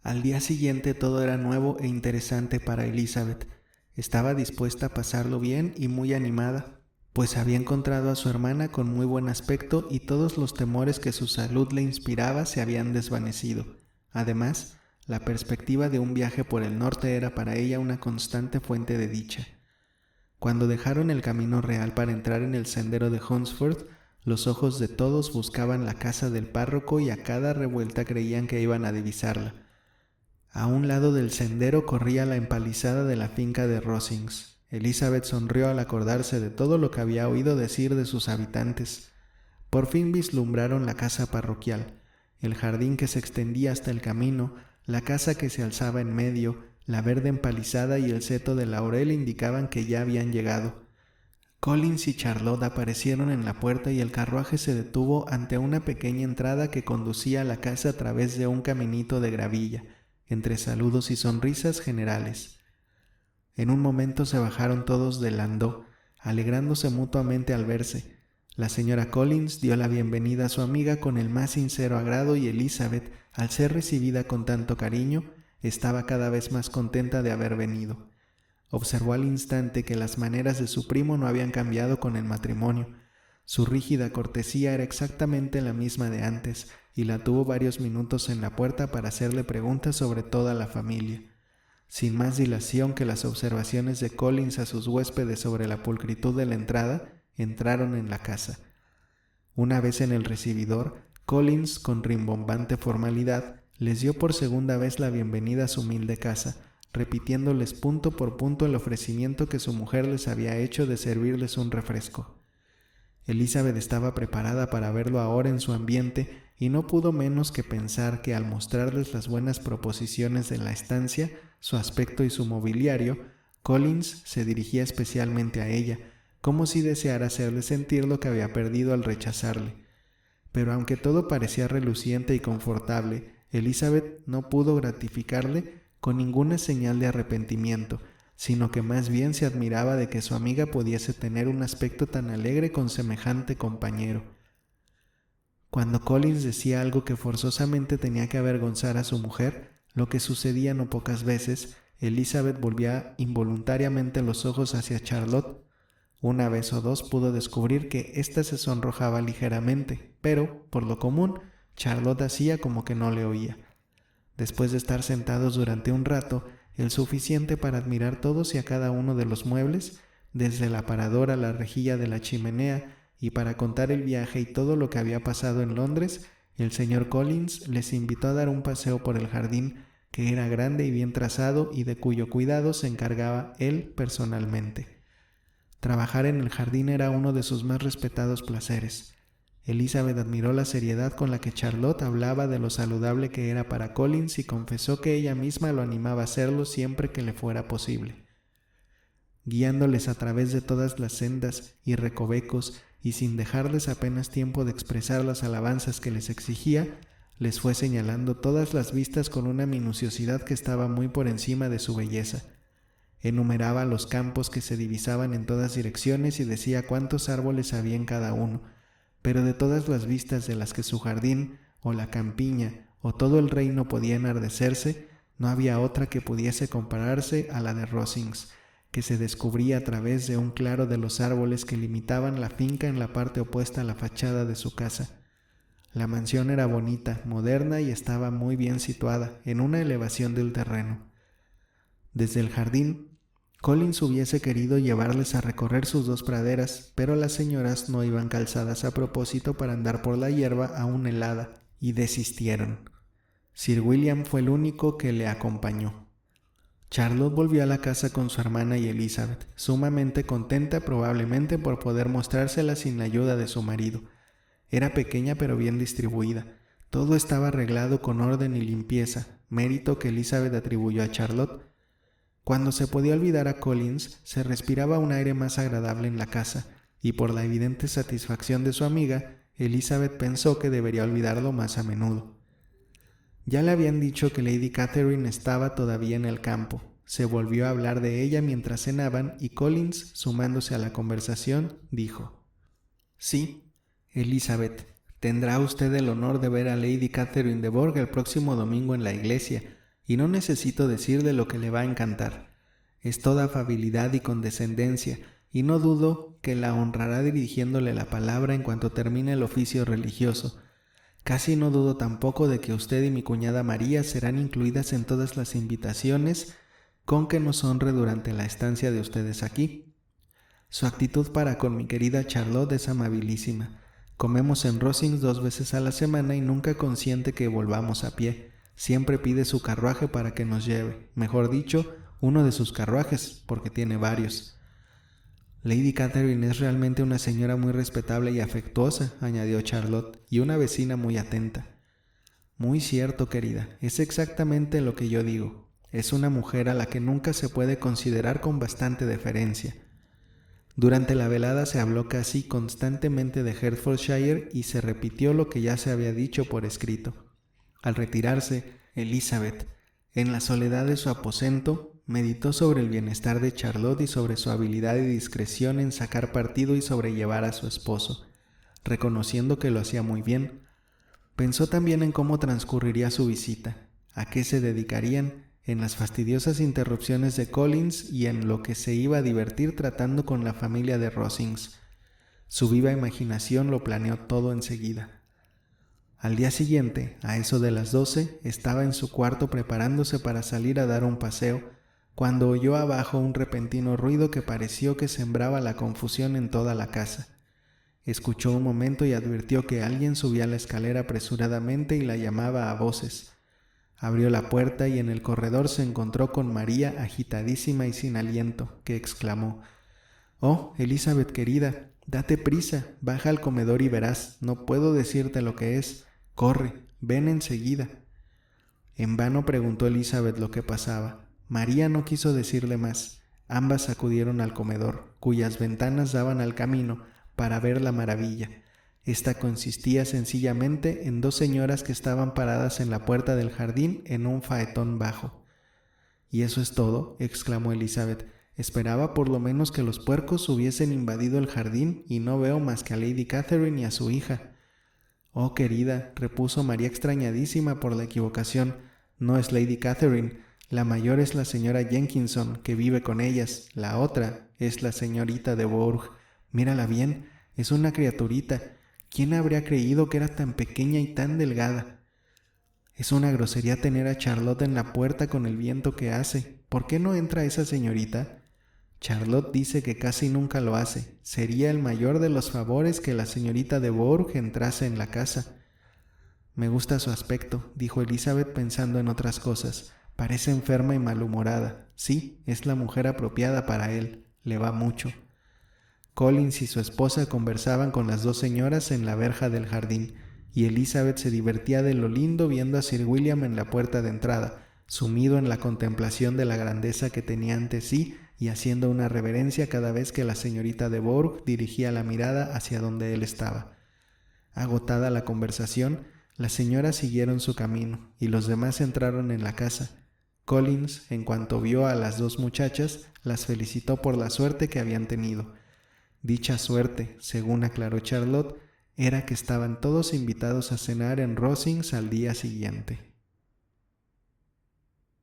Al día siguiente todo era nuevo e interesante para Elizabeth. Estaba dispuesta a pasarlo bien y muy animada, pues había encontrado a su hermana con muy buen aspecto y todos los temores que su salud le inspiraba se habían desvanecido. Además, la perspectiva de un viaje por el norte era para ella una constante fuente de dicha. Cuando dejaron el camino real para entrar en el sendero de Hunsford, los ojos de todos buscaban la casa del párroco y a cada revuelta creían que iban a divisarla. A un lado del sendero corría la empalizada de la finca de Rosings. Elizabeth sonrió al acordarse de todo lo que había oído decir de sus habitantes. Por fin vislumbraron la casa parroquial, el jardín que se extendía hasta el camino, la casa que se alzaba en medio, la verde empalizada y el seto de laurel indicaban que ya habían llegado. Collins y Charlotte aparecieron en la puerta y el carruaje se detuvo ante una pequeña entrada que conducía a la casa a través de un caminito de gravilla, entre saludos y sonrisas generales. En un momento se bajaron todos del landó, alegrándose mutuamente al verse. La señora Collins dio la bienvenida a su amiga con el más sincero agrado y Elizabeth, al ser recibida con tanto cariño, estaba cada vez más contenta de haber venido. Observó al instante que las maneras de su primo no habían cambiado con el matrimonio. Su rígida cortesía era exactamente la misma de antes, y la tuvo varios minutos en la puerta para hacerle preguntas sobre toda la familia. Sin más dilación que las observaciones de Collins a sus huéspedes sobre la pulcritud de la entrada, entraron en la casa. Una vez en el recibidor, Collins, con rimbombante formalidad, les dio por segunda vez la bienvenida a su humilde casa, repitiéndoles punto por punto el ofrecimiento que su mujer les había hecho de servirles un refresco. Elizabeth estaba preparada para verlo ahora en su ambiente y no pudo menos que pensar que al mostrarles las buenas proposiciones de la estancia, su aspecto y su mobiliario, Collins se dirigía especialmente a ella, como si deseara hacerle sentir lo que había perdido al rechazarle. Pero aunque todo parecía reluciente y confortable, Elizabeth no pudo gratificarle con ninguna señal de arrepentimiento, sino que más bien se admiraba de que su amiga pudiese tener un aspecto tan alegre con semejante compañero. Cuando Collins decía algo que forzosamente tenía que avergonzar a su mujer, lo que sucedía no pocas veces, Elizabeth volvía involuntariamente los ojos hacia Charlotte. Una vez o dos pudo descubrir que ésta se sonrojaba ligeramente, pero, por lo común, Charlotte hacía como que no le oía. Después de estar sentados durante un rato, el suficiente para admirar todos y a cada uno de los muebles, desde el aparador a la rejilla de la chimenea, y para contar el viaje y todo lo que había pasado en Londres, el señor Collins les invitó a dar un paseo por el jardín, que era grande y bien trazado y de cuyo cuidado se encargaba él personalmente. Trabajar en el jardín era uno de sus más respetados placeres. Elizabeth admiró la seriedad con la que Charlotte hablaba de lo saludable que era para Collins y confesó que ella misma lo animaba a hacerlo siempre que le fuera posible. Guiándoles a través de todas las sendas y recovecos y sin dejarles apenas tiempo de expresar las alabanzas que les exigía, les fue señalando todas las vistas con una minuciosidad que estaba muy por encima de su belleza. Enumeraba los campos que se divisaban en todas direcciones y decía cuántos árboles había en cada uno, pero de todas las vistas de las que su jardín, o la campiña, o todo el reino podía enardecerse, no había otra que pudiese compararse a la de Rosings, que se descubría a través de un claro de los árboles que limitaban la finca en la parte opuesta a la fachada de su casa. La mansión era bonita, moderna y estaba muy bien situada, en una elevación del terreno. Desde el jardín, Collins hubiese querido llevarles a recorrer sus dos praderas, pero las señoras no iban calzadas a propósito para andar por la hierba aún helada, y desistieron. Sir William fue el único que le acompañó. Charlotte volvió a la casa con su hermana y Elizabeth, sumamente contenta probablemente por poder mostrársela sin la ayuda de su marido. Era pequeña pero bien distribuida. Todo estaba arreglado con orden y limpieza, mérito que Elizabeth atribuyó a Charlotte. Cuando se podía olvidar a Collins, se respiraba un aire más agradable en la casa, y por la evidente satisfacción de su amiga, Elizabeth pensó que debería olvidarlo más a menudo. Ya le habían dicho que Lady Catherine estaba todavía en el campo. Se volvió a hablar de ella mientras cenaban y Collins, sumándose a la conversación, dijo: «Sí, Elizabeth, tendrá usted el honor de ver a Lady Catherine de Bourgh el próximo domingo en la iglesia, y no necesito decirle lo que le va a encantar. Es toda afabilidad y condescendencia, y no dudo que la honrará dirigiéndole la palabra en cuanto termine el oficio religioso. Casi no dudo tampoco de que usted y mi cuñada María serán incluidas en todas las invitaciones con que nos honre durante la estancia de ustedes aquí. Su actitud para con mi querida Charlotte es amabilísima. Comemos en Rosings 2 veces a la semana y nunca consiente que volvamos a pie. Siempre pide su carruaje para que nos lleve. Mejor dicho, uno de sus carruajes, porque tiene varios. Lady Catherine es realmente una señora muy respetable y afectuosa, añadió Charlotte, y una vecina muy atenta. Muy cierto, querida, es exactamente lo que yo digo. Es una mujer a la que nunca se puede considerar con bastante deferencia. Durante la velada se habló casi constantemente de Hertfordshire y se repitió lo que ya se había dicho por escrito. Al retirarse, Elizabeth, en la soledad de su aposento, meditó sobre el bienestar de Charlotte y sobre su habilidad y discreción en sacar partido y sobrellevar a su esposo, reconociendo que lo hacía muy bien. Pensó también en cómo transcurriría su visita, a qué se dedicarían, en las fastidiosas interrupciones de Collins y en lo que se iba a divertir tratando con la familia de Rosings. Su viva imaginación lo planeó todo enseguida. Al día siguiente, a eso de las 12, estaba en su cuarto preparándose para salir a dar un paseo, cuando oyó abajo un repentino ruido que pareció que sembraba la confusión en toda la casa. Escuchó un momento y advirtió que alguien subía la escalera apresuradamente y la llamaba a voces. Abrió la puerta y en el corredor se encontró con María agitadísima y sin aliento, que exclamó: «Oh, Elizabeth querida, date prisa, baja al comedor y verás, no puedo decirte lo que es. Corre, ven enseguida». En vano preguntó Elizabeth lo que pasaba. María no quiso decirle más. Ambas acudieron al comedor, cuyas ventanas daban al camino, para ver la maravilla. Esta consistía sencillamente en 2 señoras que estaban paradas en la puerta del jardín en un faetón bajo. «¿Y eso es todo?», exclamó Elizabeth. «Esperaba por lo menos que los puercos hubiesen invadido el jardín y no veo más que a Lady Catherine y a su hija». «Oh, querida», repuso María extrañadísima por la equivocación, «no es Lady Catherine. La mayor es la señora Jenkinson, que vive con ellas. La otra es la señorita de Bourgh. Mírala bien, es una criaturita. ¿Quién habría creído que era tan pequeña y tan delgada? Es una grosería tener a Charlotte en la puerta con el viento que hace. ¿Por qué no entra esa señorita?» «Charlotte dice que casi nunca lo hace. Sería el mayor de los favores que la señorita de Bourgh entrase en la casa». «Me gusta su aspecto», dijo Elizabeth pensando en otras cosas. «Parece enferma y malhumorada. Sí, es la mujer apropiada para él. Le va mucho». Collins y su esposa conversaban con las 2 señoras en la verja del jardín, y Elizabeth se divertía de lo lindo viendo a Sir William en la puerta de entrada, sumido en la contemplación de la grandeza que tenía ante sí y haciendo una reverencia cada vez que la señorita de Bourgh dirigía la mirada hacia donde él estaba. Agotada la conversación, las señoras siguieron su camino y los demás entraron en la casa. Collins, en cuanto vio a las 2 muchachas, las felicitó por la suerte que habían tenido. Dicha suerte, según aclaró Charlotte, era que estaban todos invitados a cenar en Rosings al día siguiente.